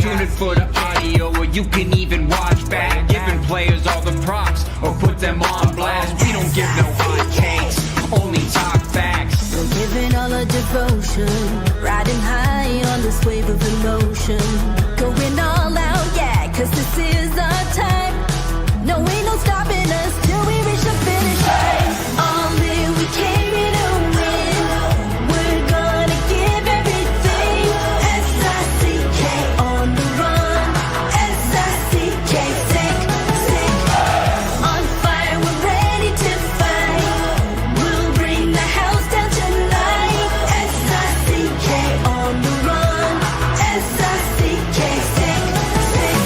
Tune in for the audio, or you can even watch back. Giving players all the props, or put them on blast. We don't give no hot takes, only talk facts. We're giving all our devotion, riding high on this wave of emotion. Going all out, yeah, cause this is our time. No, ain't no stopping us till we reach the finish line. All in, we came here to win. We're gonna give everything. S-I-C-K on the run. S-I-C-K, sick, sick. On fire, we're ready to fight. We'll bring the house down tonight. S-I-C-K on the run. S-I-C-K, sick, sick.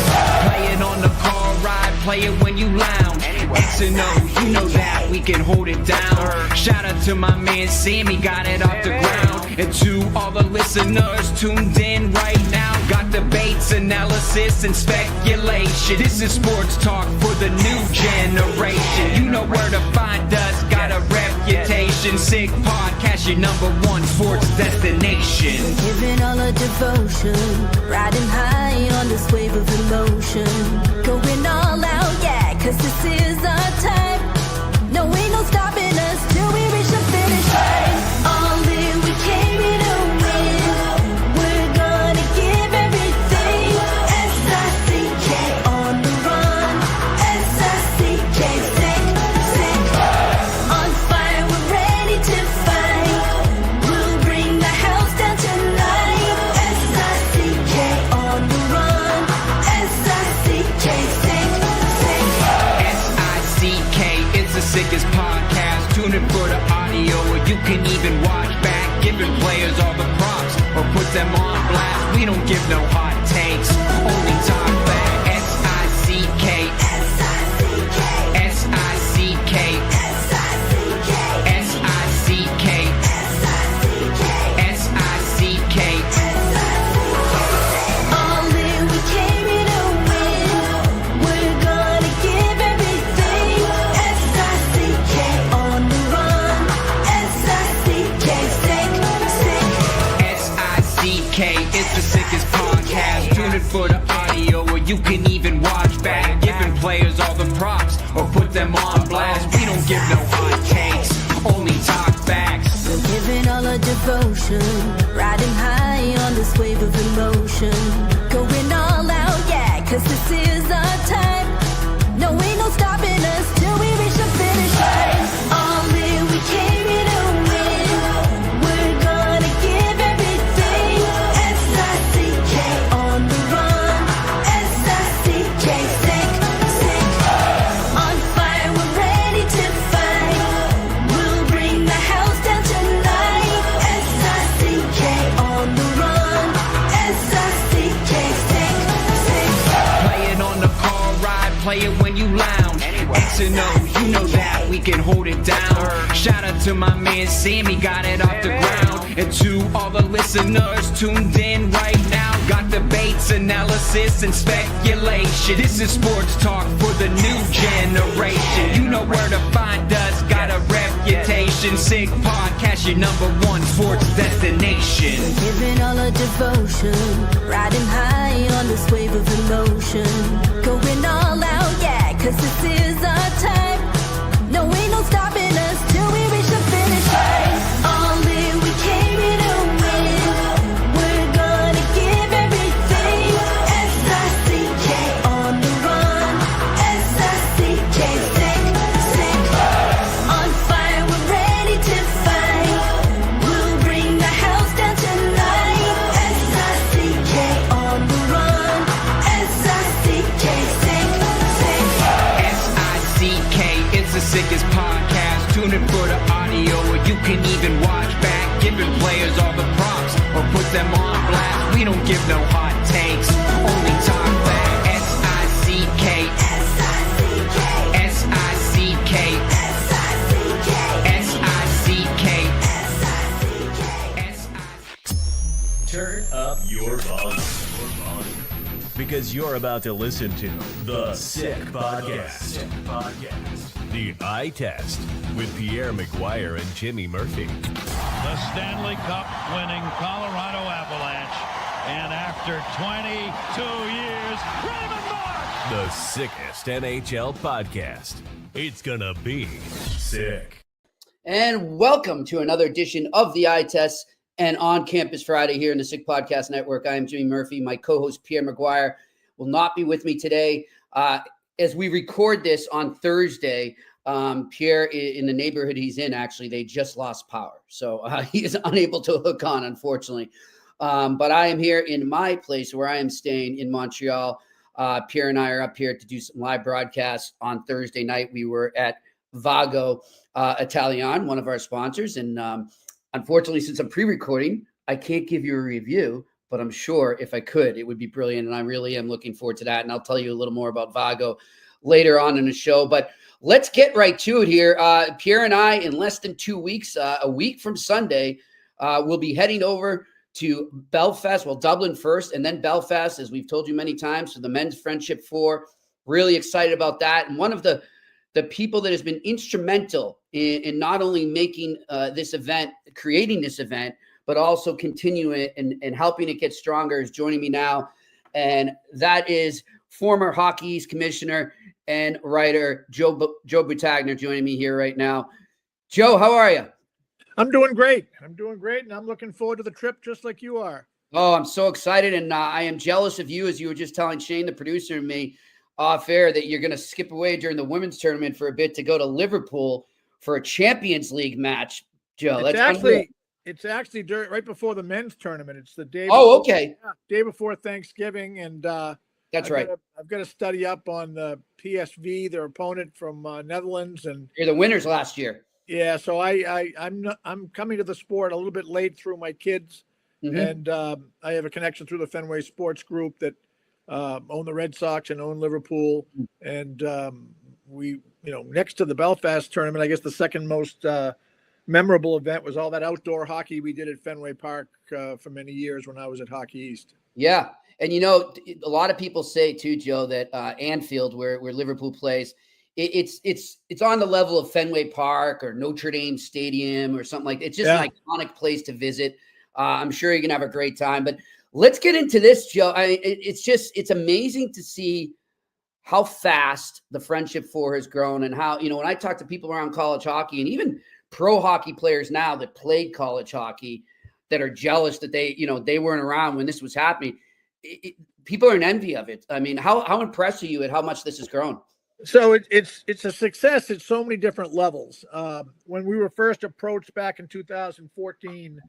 Play it on the car ride, play it when you lounge. X and O, you know that we can hold it down. Shout out to my man Sammy, got it off the ground. And to all the listeners tuned in right now, got debates, analysis, and speculation. This is sports talk for the new generation. You know where to find us, got a reputation. Sick podcast, your #1 sports destination. Giving all our devotion, riding high on this wave of emotion. Going all out, yeah, cause this is our time. No, ain't no stopping us till we reach the finish line. All in, we came here to win. We're gonna give everything. S-I-C-K on the run. S-I-C-K, sick, sick. On fire, we're ready to fight. We'll bring the house down tonight. S-I-C-K on the run. S-I-C-K, sick, sick. S-I-C-K is the sickest podcast. Tune in for the audio, or you can even watch back. Giving players all the props, or put them on blast. We don't give no hot takes, only talk back. S-I-C-K, S-I-C-K, S-I-C-K, S-I-C-K, S-I-C-K, S-I-C-K, S-I-C-K. All in, we came here to win. We're gonna give everything. S-I-C-K on the run. S-I-C-K, sick, sick. S-I-C-K is the sickest podcast. Tune in for the audio, or you can even watch back. Giving players all the props, or put them on blast. We don't give no hot takes, only talk facts. We're giving all our devotion, riding high on this wave of emotion. Going all out, yeah, cause this is our time. No, ain't no stopping us till we reach the finish line. All in, we came here to win. We're gonna give everything. S-I-C-K on the run. S-I-C-K, sick, sick. On fire, we're ready to fight. We'll bring the house down tonight. S-I-C-K on the run. S-I-C-K, sick, sick. Play it on the car ride, play it when you lounge. X and O, you know that we can hold it down. Shout out to my man Sammy, got it off the ground. And to all the listeners tuned in right now, got debates, analysis, and speculation. This is sports talk for the new generation. You know where to find us, got a reputation. Sick podcast, your #1 sports destination. Giving all our devotion, riding high on this wave of emotion. Going all out, yeah, cause this is our time. No, ain't no stopping us till we reach the finish line. All in, we came here to win. We're gonna give everything. S-I-C-K on the run. S-I-C-K, sick, sick. On fire, we're ready to fight. We'll bring the house down tonight. S-I-C-K on the run. S-I-C-K, sick, sick. S-I-C-K is the sickest podcast. Tune in for the audio, or you can even watch back. Giving players all the props, or put them on blast. We don't give no hot takes, only talk back. S-I-C-K, S-I-C-K, S-I-C-K, S-I-C-K, S-I-C-K, S-I-C-K. Turn up your volume. Because you're about to listen to The Sick Podcast. The Eye Test with Pierre McGuire and Jimmy Murphy. The Stanley Cup winning Colorado Avalanche And after 22 years, Raymond Mark! The sickest NHL podcast. It's gonna be sick. And welcome to another edition of the Eye Test and On Campus Friday here in the Sick Podcast Network. I am Jimmy Murphy. My co-host Pierre McGuire will not be with me today. As we record this on Thursday, Pierre, in the neighborhood he's in, actually, they just lost power. So he is unable to hook on, unfortunately. But I am here in my place where I am staying in Montreal. Pierre and I are up here to do some live broadcasts on Thursday night. We were at Vago Italian, one of our sponsors. And unfortunately, since I'm pre-recording, I can't give you a review, but I'm sure if I could, it would be brilliant. And I really am looking forward to that. And I'll tell you a little more about Vago later on in the show. But let's get right to it here. Pierre and I, in less than 2 weeks, a week from Sunday, we'll be heading over to Belfast, well, Dublin first, and then Belfast, as we've told you many times, for the Men's Friendship 4. Really excited about that. And one of the people that has been instrumental in not only making this event, creating this event, but also continuing it and helping it get stronger is joining me now. And that is former Hockey East commissioner and writer Joe Bertagna joining me here right now. Joe, how are you? I'm doing great. And I'm looking forward to the trip just like you are. Oh, I'm so excited. And I am jealous of you, as you were just telling Shane, the producer, and me off air, that you're going to skip away during the women's tournament for a bit to go to Liverpool for a Champions League match. Joe, it's actually right before the men's tournament. It's the day. Day before Thanksgiving. And that's right. I've got to study up on the PSV, their opponent from Netherlands. And you're the winners last year. Yeah, so I'm coming to the sport a little bit late through my kids, and I have a connection through the Fenway Sports Group that own the Red Sox and own Liverpool, and we, next to the Belfast tournament, I guess the second most memorable event was all that outdoor hockey we did at Fenway Park for many years when I was at Hockey East. Yeah, and a lot of people say too, Joe, that Anfield, where Liverpool plays, it's on the level of Fenway Park or Notre Dame Stadium or something like that. It's just an iconic place to visit. I'm sure you're gonna have a great time. But let's get into this, Joe. It's amazing to see how fast the Friendship 4 has grown, and how, when I talk to people around college hockey and even pro hockey players now that played college hockey that are jealous that they weren't around when this was happening. People are in envy of it. I mean, how impressed are you at how much this has grown? So it's a success at so many different levels. When we were first approached back in 2014,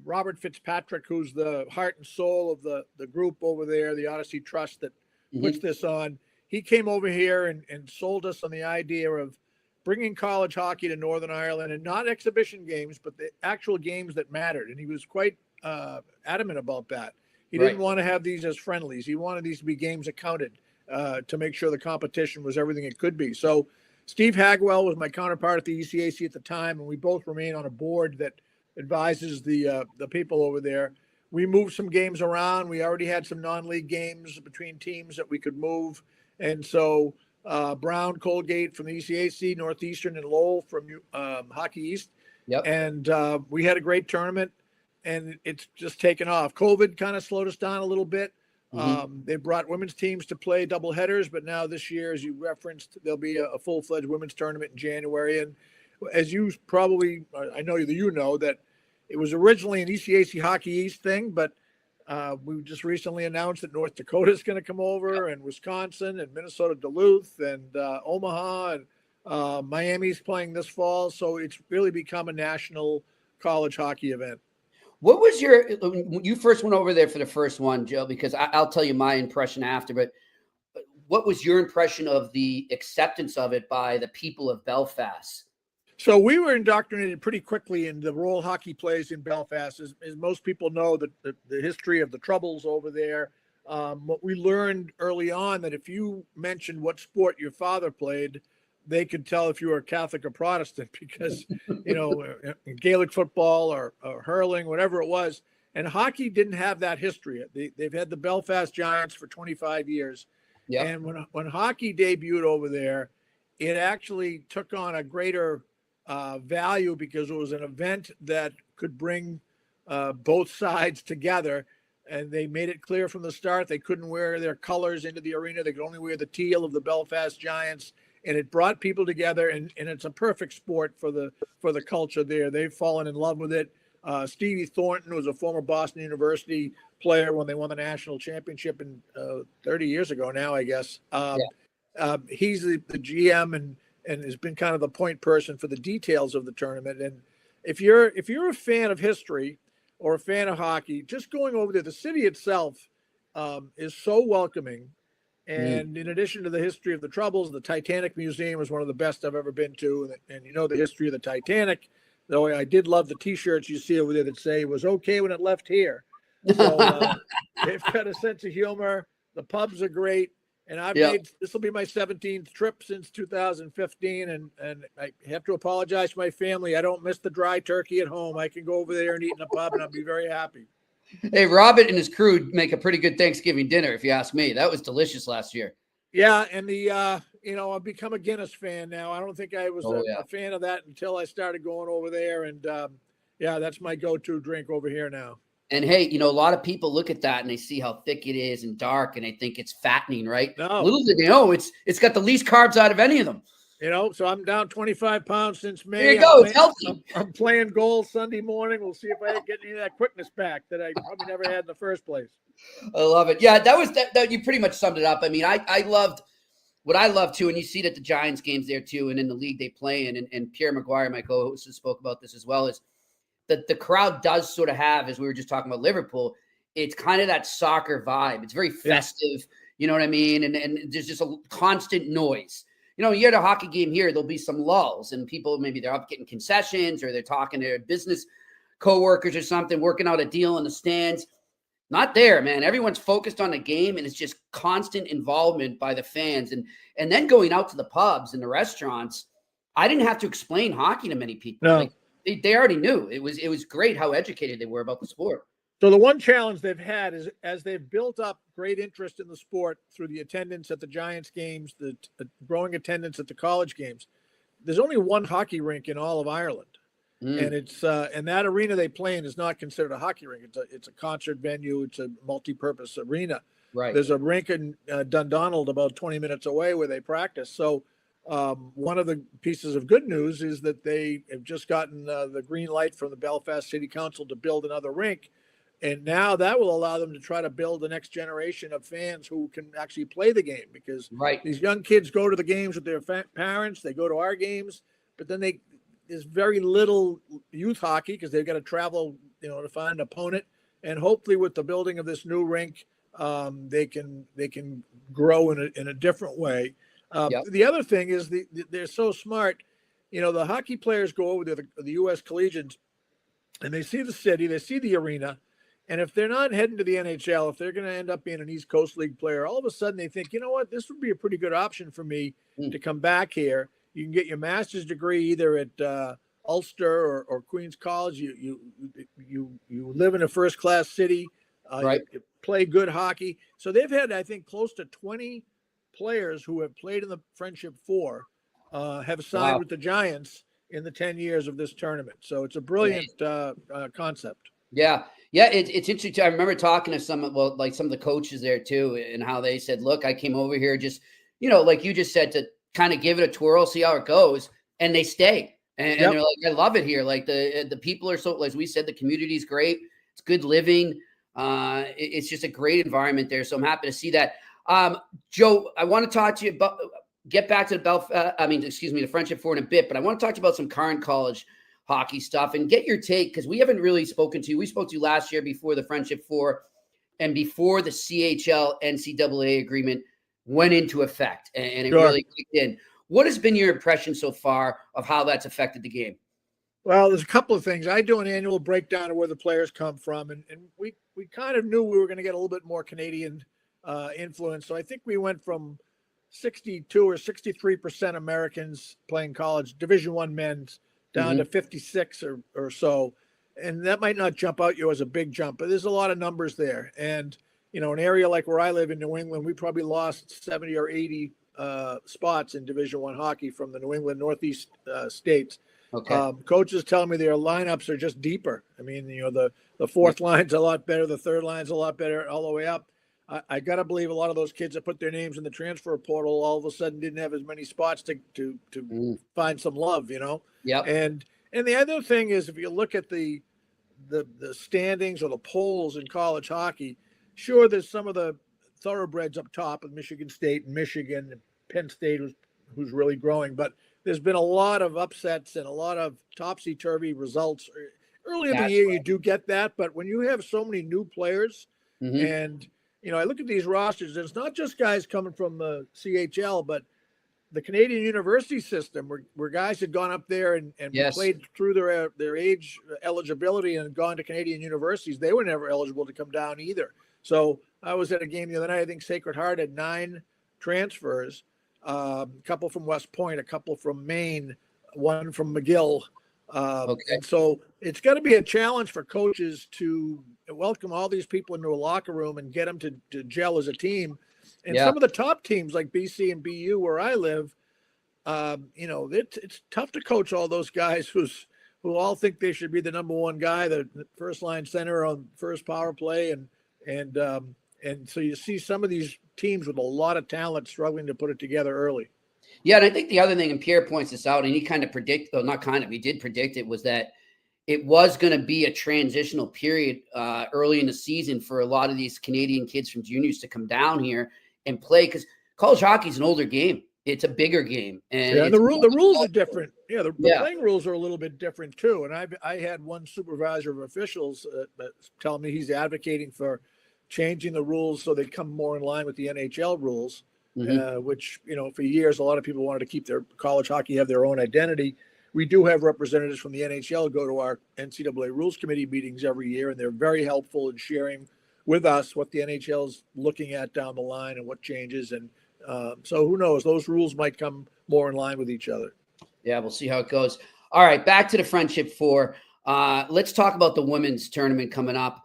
Robert Fitzpatrick, who's the heart and soul of the group over there, the Odyssey Trust that puts this on, he came over here and sold us on the idea of bringing college hockey to Northern Ireland, and not exhibition games, but the actual games that mattered. And he was quite adamant about that. He didn't want to have these as friendlies. He wanted these to be games that counted. To make sure the competition was everything it could be. So Steve Hagwell was my counterpart at the ECAC at the time, and we both remain on a board that advises the people over there. We moved some games around. We already had some non-league games between teams that we could move. And so Brown, Colgate from the ECAC, Northeastern, and Lowell from Hockey East. Yep. And we had a great tournament, and it's just taken off. COVID kind of slowed us down a little bit. They brought women's teams to play double headers, but now this year, as you referenced, there'll be a full-fledged women's tournament in January. And as you probably, I know that it was originally an ECAC Hockey East thing, but we just recently announced that North Dakota is going to come over, and Wisconsin, and Minnesota Duluth, and Omaha, and Miami's playing this fall. So it's really become a national college hockey event. What was when you first went over there for the first one, Joe? Because I'll tell you my impression after, but what was your impression of the acceptance of it by the people of Belfast? So we were indoctrinated pretty quickly in the role hockey plays in Belfast. As most people know, the history of the Troubles over there. What we learned early on, that if you mentioned what sport your father played, they could tell if you were Catholic or Protestant, because, Gaelic football or hurling, whatever it was. And hockey didn't have that history. They've had the Belfast Giants for 25 years. Yep. And when hockey debuted over there, it actually took on a greater value, because it was an event that could bring both sides together. and they made it clear from the start they couldn't wear their colors into the arena. They could only wear the teal of the Belfast Giants, and it brought people together. And it's a perfect sport for the culture there. They've fallen in love with it. Stevie Thornton was a former Boston University player when they won the national championship in 30 years ago now, I guess. He's the GM and has been kind of the point person for the details of the tournament. And if you're a fan of history or a fan of hockey, just going over there, the city itself is so welcoming. And in addition to the history of the Troubles, the Titanic Museum is one of the best I've ever been to. And you know the history of the Titanic, though I did love the T-shirts you see over there that say it was okay when it left here. So they've got a sense of humor. The pubs are great. And this will be my 17th trip since 2015. And I have to apologize to my family. I don't miss the dry turkey at home. I can go over there and eat in a pub and I'll be very happy. Hey, Robert and his crew make a pretty good Thanksgiving dinner, if you ask me. That was delicious last year. Yeah. And I've become a Guinness fan now. I don't think I was a fan of that until I started going over there. And that's my go-to drink over here now. And hey, a lot of people look at that and they see how thick it is and dark, and they think it's fattening, right? No. Little do they know it's got the least carbs out of any of them. So I'm down 25 pounds since May. There you go. It's healthy. I'm playing goal Sunday morning. We'll see if I get any of that quickness back that I probably never had in the first place. I love it. Yeah, that you pretty much summed it up. I mean, I loved what I love too, and you see it at the Giants games there too, and in the league they play in, and Pierre McGuire, my co-host, spoke about this as well, is that the crowd does sort of have, as we were just talking about Liverpool, it's kind of that soccer vibe. It's very festive, you know what I mean? And there's just a constant noise. You're at a hockey game here, there'll be some lulls, and people, maybe they're up getting concessions or they're talking to their business coworkers or something, working out a deal in the stands. Not there, man. Everyone's focused on the game, and it's just constant involvement by the fans. And then going out to the pubs and the restaurants, I didn't have to explain hockey to many people. No. They already knew. It was great how educated they were about the sport. So the one challenge they've had is, as they've built up great interest in the sport through the attendance at the Giants games, the growing attendance at the college games, there's only one hockey rink in all of Ireland. And it's and that arena they play in is not considered a hockey rink. It's a concert venue. It's a multi-purpose arena. Right. There's a rink in Dundonald about 20 minutes away where they practice. So one of the pieces of good news is that they have just gotten the green light from the Belfast City Council to build another rink. And now that will allow them to try to build the next generation of fans who can actually play the game, because these young kids go to the games with their parents. They go to our games, but then there's very little youth hockey because they've got to travel, to find an opponent. And hopefully with the building of this new rink, they can grow in a different way. The other thing is they're so smart. The hockey players go over to the U.S. collegians and they see the city, they see the arena. And if they're not heading to the NHL, if they're going to end up being an East Coast League player, all of a sudden they think, you know what, this would be a pretty good option for me to come back here. You can get your master's degree either at Ulster or Queens College. You live in a first-class city. You play good hockey. So they've had, I think, close to 20 players who have played in the Friendship Four have signed with the Giants in the 10 years of this tournament. So it's a brilliant concept. Yeah. Yeah. It's interesting. I remember talking to some of the coaches there too, and how they said, look, I came over here just, like you just said, to kind of give it a twirl, see how it goes. And they stay. And they're like, I love it here. Like the people are so, as we said, the community is great. It's good living. It's just a great environment there. So I'm happy to see that. Joe, I want to talk to you about, get back to the Friendship Four in a bit, but I want to talk to you about some current college hockey stuff and get your take, because we haven't really spoken to you. We spoke to you last year before the Friendship Four and before the CHL NCAA agreement went into effect, and it really kicked in. What has been your impression so far of how that's affected the game? Well, there's a couple of things. I do an annual breakdown of where the players come from, and we kind of knew we were going to get a little bit more Canadian influence. So I think we went from 62 or 63% Americans playing college Division I men's down to 56 or so. And that might not jump out you as a big jump, but there's a lot of numbers there. And, an area like where I live in New England, we probably lost 70 or 80 spots in Division I hockey from the New England Northeast states. Okay. Coaches tell me their lineups are just deeper. I mean, the fourth line's a lot better. The third line's a lot better all the way up. I got to believe a lot of those kids that put their names in the transfer portal all of a sudden didn't have as many spots to find some love, Yep. And the other thing is, if you look at the standings or the polls in college hockey, sure, there's some of the thoroughbreds up top with Michigan State and Michigan and Penn State who's really growing, but there's been a lot of upsets and a lot of topsy-turvy results. Early in the year, you do get that, but when you have so many new players, and I look at these rosters, and it's not just guys coming from the CHL, but the Canadian university system, where guys had gone up there and played through their age eligibility and gone to Canadian universities. They were never eligible to come down either. So I was at a game the other night. I think Sacred Heart had 9 transfers, a couple from West Point, a couple from Maine, one from McGill. And so it's got to be a challenge for coaches to welcome all these people into a locker room and get them to gel as a team. And some of the top teams like BC and BU, where I live, it's tough to coach all those guys who all think they should be the number one guy, the first line center on first power play, and so you see some of these teams with a lot of talent struggling to put it together early. Yeah, and I think the other thing, and Pierre points this out, and he kind of he did predict it, was that it was going to be a transitional period early in the season for a lot of these Canadian kids from juniors to come down here and play, because college hockey is an older game. It's a bigger game. And the rules are different. Yeah, the playing rules are a little bit different too. And I had one supervisor of officials tell me he's advocating for changing the rules so they come more in line with the NHL rules, which, for years, a lot of people wanted to keep their college hockey, have their own identity. We do have representatives from the NHL go to our NCAA Rules Committee meetings every year, and they're very helpful in sharing with us what the NHL is looking at down the line and what changes. And so who knows? Those rules might come more in line with each other. Yeah, we'll see how it goes. All right, back to the Friendship Four. Let's talk about the women's tournament coming up.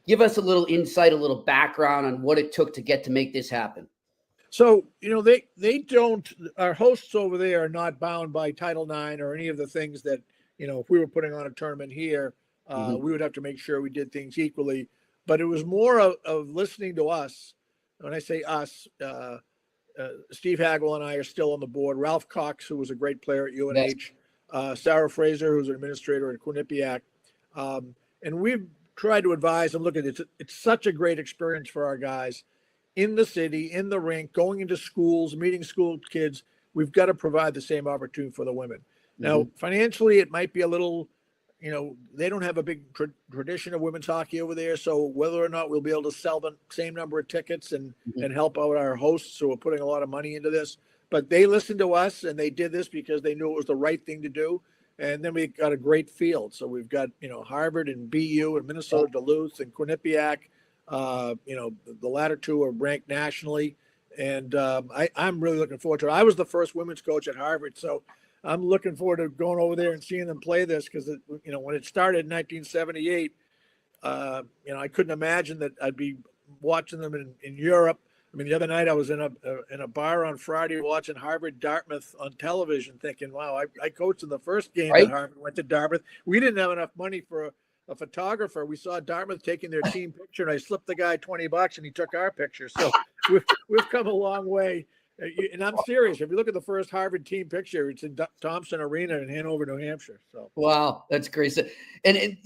Give us a little insight, a little background on what it took to make this happen. So, they don't, our hosts over there are not bound by Title IX or any of the things that, if we were putting on a tournament here, we would have to make sure we did things equally. But it was more of listening to us. When I say us, Steve Hagel and I are still on the board. Ralph Cox, who was a great player at UNH, Sarah Fraser, who's an administrator at Quinnipiac. And we've tried to advise and look at it. It's such a great experience for our guys in the city, in the rink, going into schools, meeting school kids. We've got to provide the same opportunity for the women. Now, financially, it might be a little, they don't have a big tradition of women's hockey over there. So whether or not we'll be able to sell the same number of tickets and help out our hosts who are putting a lot of money into this, but they listened to us and they did this because they knew it was the right thing to do. And then we got a great field. So we've got, Harvard and BU and Minnesota Duluth and Quinnipiac. The latter two are ranked nationally. And I'm really looking forward to it. I was the first women's coach at Harvard. So I'm looking forward to going over there and seeing them play this because, when it started in 1978, I couldn't imagine that I'd be watching them in Europe. I mean, the other night I was in a bar on Friday watching Harvard Dartmouth on television thinking, wow, I coached in the first game that Harvard went to Dartmouth. We didn't have enough money for a photographer. We saw Dartmouth taking their team picture and I slipped the guy $20 and he took our picture. So we've come a long way. And I'm serious. If you look at the first Harvard team picture, it's in Thompson Arena in Hanover, New Hampshire. So wow, that's great. And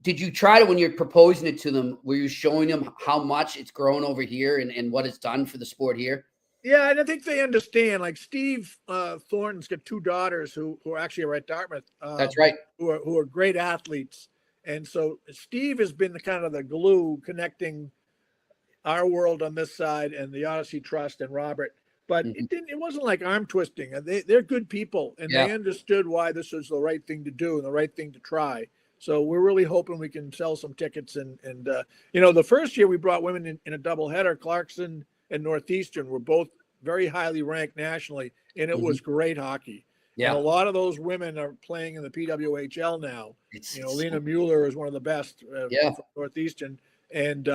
did you try to, when you're proposing it to them, were you showing them how much it's grown over here and what it's done for the sport here? Yeah, and I think they understand. Like Steve Thornton's got 2 daughters who actually are at Dartmouth. That's right. Who are great athletes. And so Steve has been the kind of the glue connecting our world on this side and the Odyssey Trust and Robert. But it wasn't like arm twisting. They're good people, and they understood why this was the right thing to do and the right thing to try. So we're really hoping we can sell some tickets. And the first year we brought women in a doubleheader, Clarkson and Northeastern were both very highly ranked nationally, and it was great hockey. Yeah. And a lot of those women are playing in the PWHL now. Lena Mueller is one of the best from Northeastern. And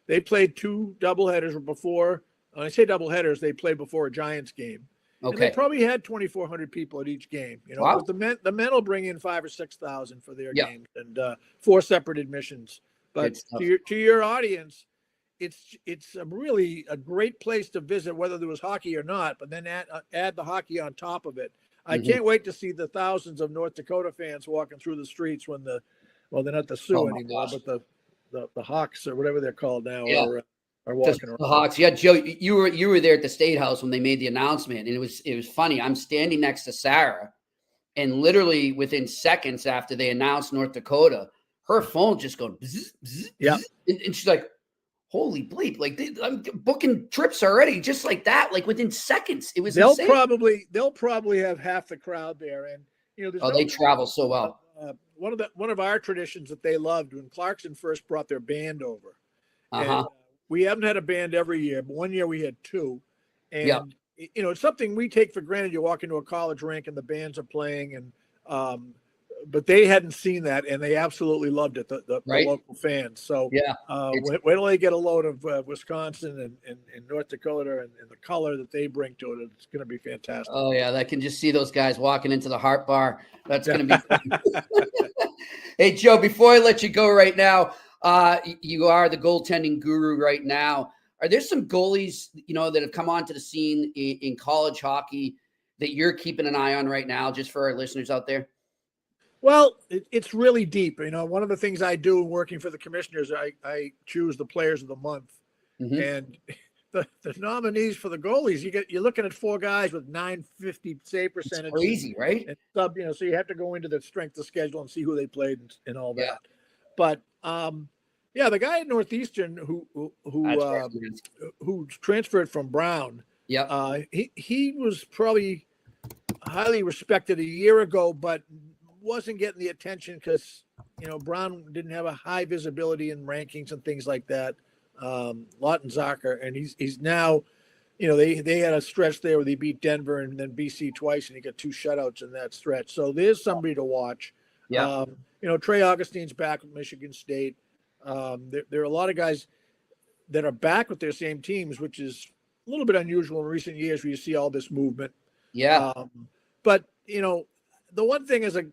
they played 2 doubleheaders before. When I say doubleheaders, they played before a Giants game. And they Okay. probably had 2,400 people at each game. You know, Wow. but the men will bring in 5,000 or 6,000 for their Yeah. games, and 4 separate admissions. But Good stuff. to your audience, it's really a great place to visit, whether there was hockey or not. But then add the hockey on top of it. I Mhm. can't wait to see the thousands of North Dakota fans walking through the streets when they're not the Sioux Oh my anymore, gosh. but the Hawks or whatever they're called now Yeah. are Just walking around. the Hawks. Yeah, Joe, you were there at the State House when they made the announcement, and it was funny. I'm standing next to Sarah, and literally within seconds after they announced North Dakota, her phone just going bzz, bzz, Yeah. bzz, and she's like, "Holy bleep!" Like I'm booking trips already, just like that. Like within seconds, it was They'll insane. probably have half the crowd there, and there's Oh, they travel so well. one of our traditions that they loved when Clarkson first brought their band over. And Uh-huh. we haven't had a band every year, but one year we had 2. And Yeah. it's something we take for granted. You walk into a college rink and the bands are playing, and but they hadn't seen that, and they absolutely loved it. The Right. local fans. So Yeah. wait till they get a load of Wisconsin and North Dakota and the color that they bring to it. It's going to be fantastic. Oh yeah, I can just see those guys walking into the Heart Bar. That's going to be fun. Hey Joe, before I let you go right now, you are the goaltending guru right now. Are there some goalies, that have come onto the scene in college hockey that you're keeping an eye on right now, just for our listeners out there? Well, it's really deep. One of the things I do working for the commissioners, I choose the players of the month, Mhm. and the nominees for the goalies, you're looking at 4 guys with 950 save It's percentage. crazy, right? And sub, so you have to go into the strength of schedule and see who they played and all that. Yeah. But the guy at Northeastern That's right. who transferred from Brown, Yeah. he was probably highly respected a year ago, but wasn't getting the attention because Brown didn't have a high visibility in rankings and things like that. Lawton Zucker, and he's now, they had a stretch there where they beat Denver and then BC twice, and he got 2 shutouts in that stretch. So there's somebody to watch. Yeah. Trey Augustine's back with Michigan State. There are a lot of guys that are back with their same teams, which is a little bit unusual in recent years where you see all this movement. Yeah. But the one thing as a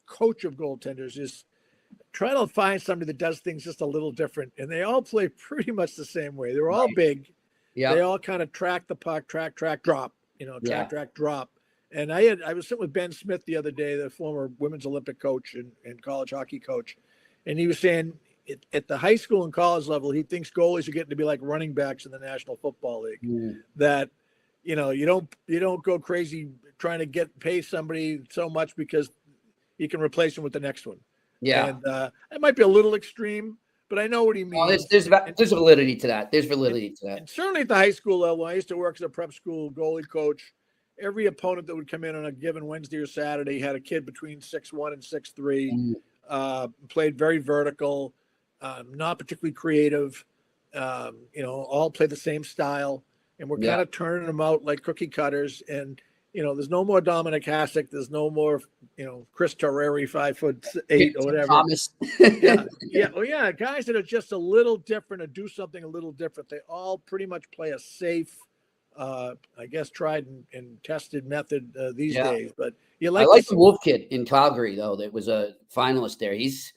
coach of goaltenders is try to find somebody that does things just a little different, and they all play pretty much the same way. They're all big. Yeah. They all kind of track the puck, track, drop. Track, drop. And I was sitting with Ben Smith the other day, the former women's Olympic coach and college hockey coach, and he was saying at the high school and college level, he thinks goalies are getting to be like running backs in the National Football League. Mm. That you don't go crazy trying to pay somebody so much because you can replace them with the next one. Yeah. And it might be a little extreme, but I know what he means. Well, there's validity to that. There's validity to that. And certainly at the high school level, I used to work as a prep school goalie coach. Every opponent that would come in on a given Wednesday or Saturday had a kid between 6'1" and 6'3", played very vertical, not particularly creative, all play the same style. And we're kind of turning them out like cookie cutters. And, there's no more Dominic Hasek. There's no more, Chris Torreri, 5'8" or whatever. Thomas. Yeah. Well, yeah. Guys that are just a little different or do something a little different. They all pretty much play a safe, I guess, tried and tested method these days. But I like the Wolf kid in Calgary, though, that was a finalist there. He's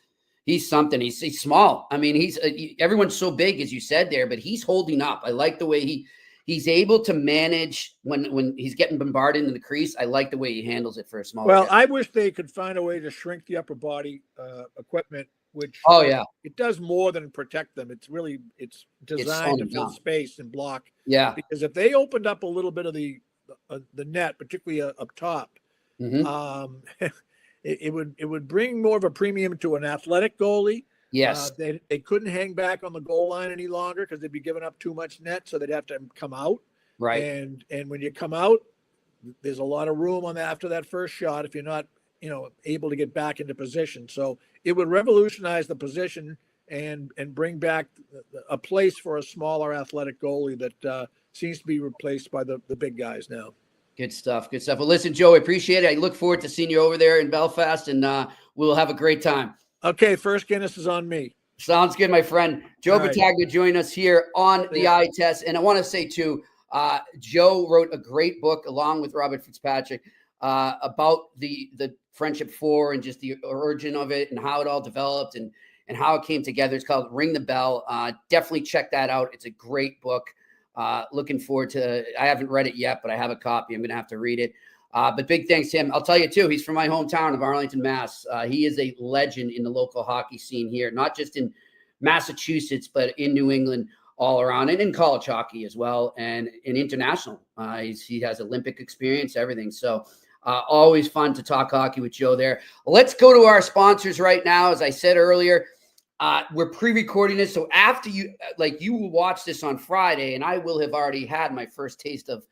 something. He's small. I mean, everyone's so big, as you said there, but he's holding up. I like the way he's able to manage when he's getting bombarded in the crease. I like the way he handles it for a small Well, guy. I wish they could find a way to shrink the upper body equipment, which it does more than protect them. It's designed to fill space and block. Yeah. Because if they opened up a little bit of the net, particularly up top, it would bring more of a premium to an athletic goalie. Yes. They couldn't hang back on the goal line any longer because they'd be giving up too much net, so they'd have to come out. Right. And when you come out, there's a lot of room after that first shot if you're not, able to get back into position. So it would revolutionize the position and bring back a place for a smaller athletic goalie that seems to be replaced by the big guys now. Good stuff. Good stuff. Well, listen, Joe, I appreciate it. I look forward to seeing you over there in Belfast, and we'll have a great time. Okay, first Guinness is on me. Sounds good, my friend. Joe Bertagna joined us here on the eye test. And I want to say, too, Joe wrote a great book along with Robert Fitzpatrick about the Friendship Four and just the origin of it and how it all developed and how it came together. It's called Ring the Bell. Definitely check that out. It's a great book. Looking forward to I haven't read it yet, but I have a copy. I'm going to have to read it. But big thanks to him. I'll tell you, too, he's from my hometown of Arlington, Mass. He is a legend in the local hockey scene here, not just in Massachusetts, but in New England all around and in college hockey as well and in international. He has Olympic experience, everything. So always fun to talk hockey with Joe there. Let's go to our sponsors right now. As I said earlier, we're pre-recording this. So after you will watch this on Friday, and I will have already had my first taste of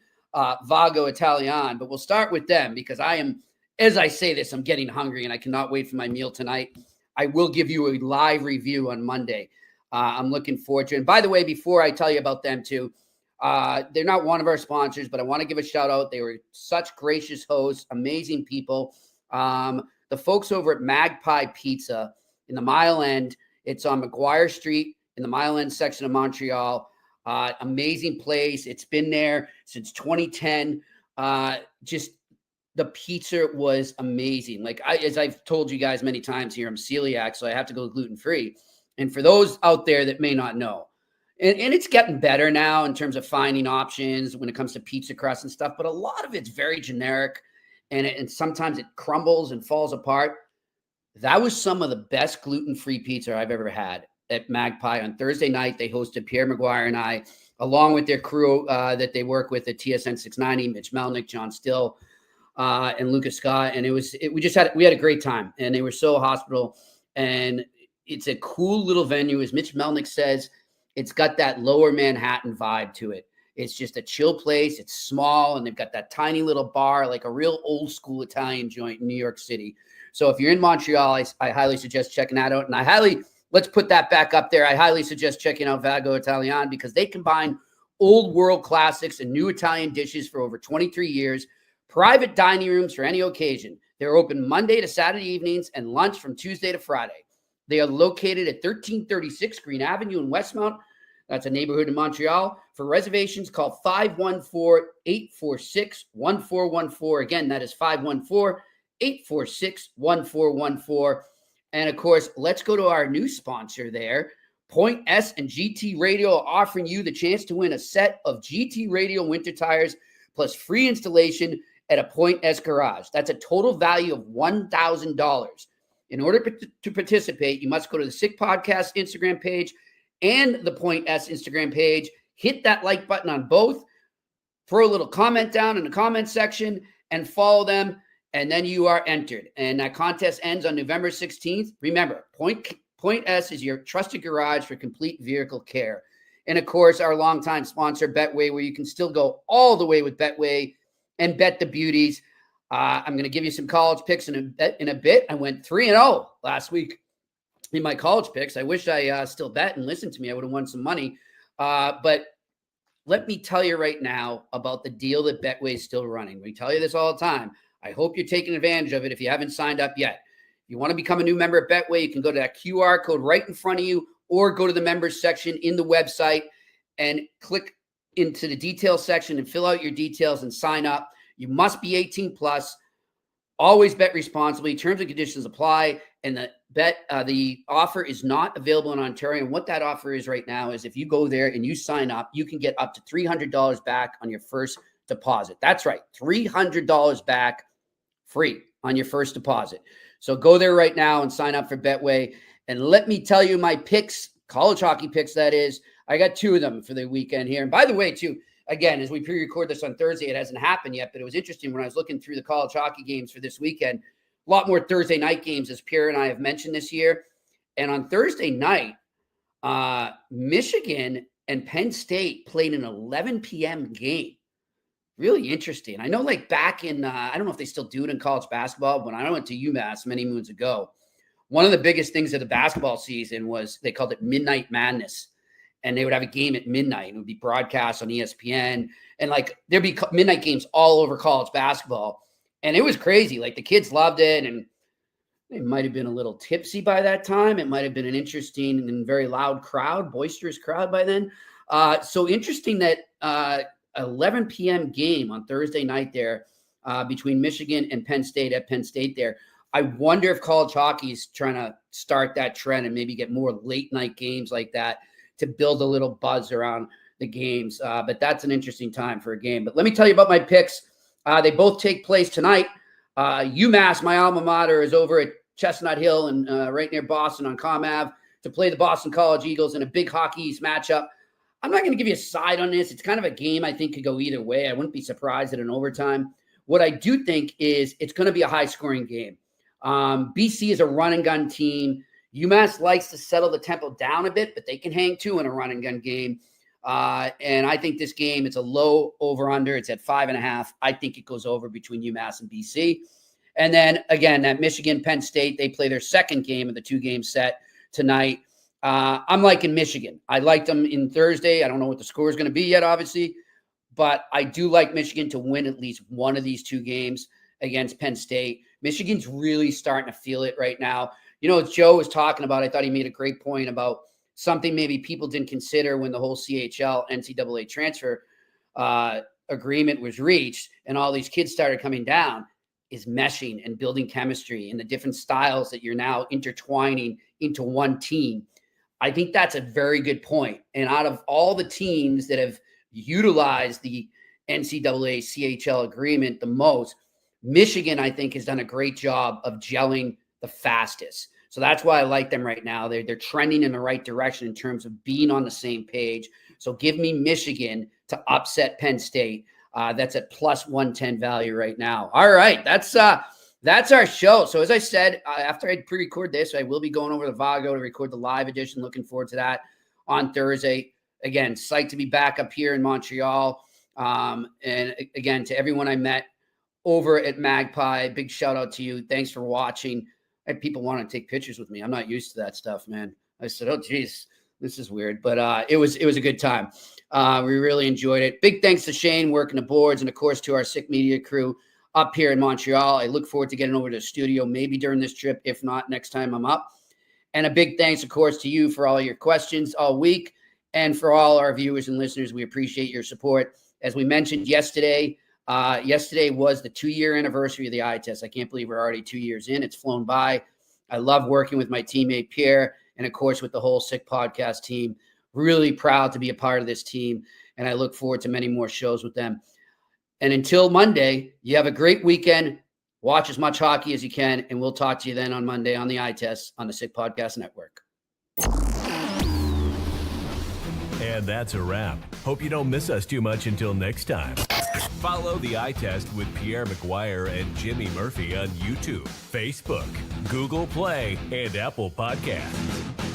Vago Italian, but we'll start with them because I am, as I say this, I'm getting hungry and I cannot wait for my meal tonight. I will give you a live review on Monday. I'm looking forward to it. And by the way, before I tell you about them too, they're not one of our sponsors, but I want to give a shout out. They were such gracious hosts, amazing people. The folks over at Magpie Pizza in the Mile End, it's on McGuire Street in the Mile End section of Montreal. Amazing place. It's been there since 2010. Just the pizza was amazing. As I've told you guys many times here, I'm celiac, so I have to go gluten-free. And for those out there that may not know, and it's getting better now in terms of finding options when it comes to pizza crust and stuff, but a lot of it's very generic and sometimes it crumbles and falls apart. That was some of the best gluten-free pizza I've ever had at Magpie. On Thursday night, they hosted Pierre Maguire and I, along with their crew that they work with at TSN 690, Mitch Melnick, John Still, and Lucas Scott. And we had a great time, and they were so hospitable. And it's a cool little venue. As Mitch Melnick says, it's got that lower Manhattan vibe to it. It's just a chill place. It's small, and they've got that tiny little bar, like a real old school Italian joint in New York City. So if you're in Montreal, I highly suggest checking that out. And let's put that back up there. I highly suggest checking out Vago Italian because they combine old world classics and new Italian dishes for over 23 years, private dining rooms for any occasion. They're open Monday to Saturday evenings and lunch from Tuesday to Friday. They are located at 1336 Green Avenue in Westmount. That's a neighborhood in Montreal. For reservations, call 514-846-1414. Again, that is 514-846-1414. And, of course, let's go to our new sponsor there. Point S and GT Radio offering you the chance to win a set of GT Radio winter tires plus free installation at a Point S garage. That's a total value of $1,000. In order to participate, you must go to the Sick Podcast Instagram page and the Point S Instagram page. Hit that like button on both. Throw a little comment down in the comment section and follow them. And then you are entered. And that contest ends on November 16th. Remember, Point S is your trusted garage for complete vehicle care. And, of course, our longtime sponsor, Betway, where you can still go all the way with Betway and bet the beauties. I'm going to give you some college picks in a bit. I went 3-0 last week in my college picks. I wish I still bet and listened to me. I would have won some money. But let me tell you right now about the deal that Betway is still running. We tell you this all the time. I hope you're taking advantage of it if you haven't signed up yet. If you want to become a new member at Betway, you can go to that QR code right in front of you or go to the members section in the website and click into the details section and fill out your details and sign up. You must be 18 plus. Always bet responsibly. Terms and conditions apply. And the offer is not available in Ontario. And what that offer is right now is if you go there and you sign up, you can get up to $300 back on your first deposit. That's right. $300 back free on your first deposit. So go there right now and sign up for Betway. And let me tell you my picks, college hockey picks, that is. I got two of them for the weekend here. And by the way, too, again, as we pre-record this on Thursday, it hasn't happened yet, but it was interesting when I was looking through the college hockey games for this weekend. A lot more Thursday night games, as Pierre and I have mentioned this year. And on Thursday night, Michigan and Penn State played an 11 p.m. game. Really interesting. I know back in, I don't know if they still do it in college basketball, but when I went to UMass many moons ago, one of the biggest things of the basketball season was they called it Midnight Madness. And they would have a game at midnight. It would be broadcast on ESPN. And there'd be midnight games all over college basketball. And it was crazy. The kids loved it. And they might have been a little tipsy by that time. It might have been an interesting and very loud crowd, boisterous crowd by then. So interesting that 11 p.m. game on Thursday night there between Michigan and Penn State at Penn State there. I wonder if college hockey is trying to start that trend and maybe get more late night games like that to build a little buzz around the games. But that's an interesting time for a game. But let me tell you about my picks. They both take place tonight. UMass, my alma mater, is over at Chestnut Hill and right near Boston on Comm Ave to play the Boston College Eagles in a big Hockey East matchup. I'm not going to give you a side on this. It's kind of a game I think could go either way. I wouldn't be surprised at an overtime. What I do think is it's going to be a high-scoring game. BC is a run-and-gun team. UMass likes to settle the tempo down a bit, but they can hang too in a run-and-gun game. And I think this game, it's a low over-under. It's at 5.5. I think it goes over between UMass and BC. And then, again, that Michigan-Penn State, they play their second game of the two-game set tonight. I'm liking Michigan. I liked them in Thursday. I don't know what the score is going to be yet, obviously. But I do like Michigan to win at least one of these two games against Penn State. Michigan's really starting to feel it right now. You know, as Joe was talking about, I thought he made a great point about something maybe people didn't consider when the whole CHL NCAA transfer agreement was reached and all these kids started coming down, is meshing and building chemistry and the different styles that you're now intertwining into one team. I think that's a very good point. And out of all the teams that have utilized the NCAA CHL agreement the most, Michigan, I think, has done a great job of gelling the fastest. So that's why I like them right now. They're trending in the right direction in terms of being on the same page. So give me Michigan to upset Penn State. That's at plus 110 value right now. All right, that's our show. So as I said, after I pre-record this, I will be going over to Vago to record the live edition. Looking forward to that on Thursday. Again, psyched to be back up here in Montreal. And again, to everyone I met over at Magpie, big shout out to you. Thanks for watching. I had people want to take pictures with me. I'm not used to that stuff, man. I said, oh, geez, this is weird. But it was a good time. We really enjoyed it. Big thanks to Shane working the boards and, of course, to our Sick Media crew up here in Montreal. I look forward to getting over to the studio maybe during this trip, if not next time I'm up. And a big thanks, of course, to you for all your questions all week and for all our viewers and listeners. We appreciate your support. As we mentioned yesterday was the 2-year anniversary of the eye test. I can't believe we're already 2 years in. It's flown by. I love working with my teammate Pierre and, of course, with the whole Sick Podcast team. Really proud to be a part of this team, and I look forward to many more shows with them. And until Monday, you have a great weekend. Watch as much hockey as you can, and we'll talk to you then on Monday on the eye test on the Sick Podcast Network. And that's a wrap. Hope you don't miss us too much until next time. Follow the Eye Test with Pierre McGuire and Jimmy Murphy on YouTube, Facebook, Google Play, and Apple Podcasts.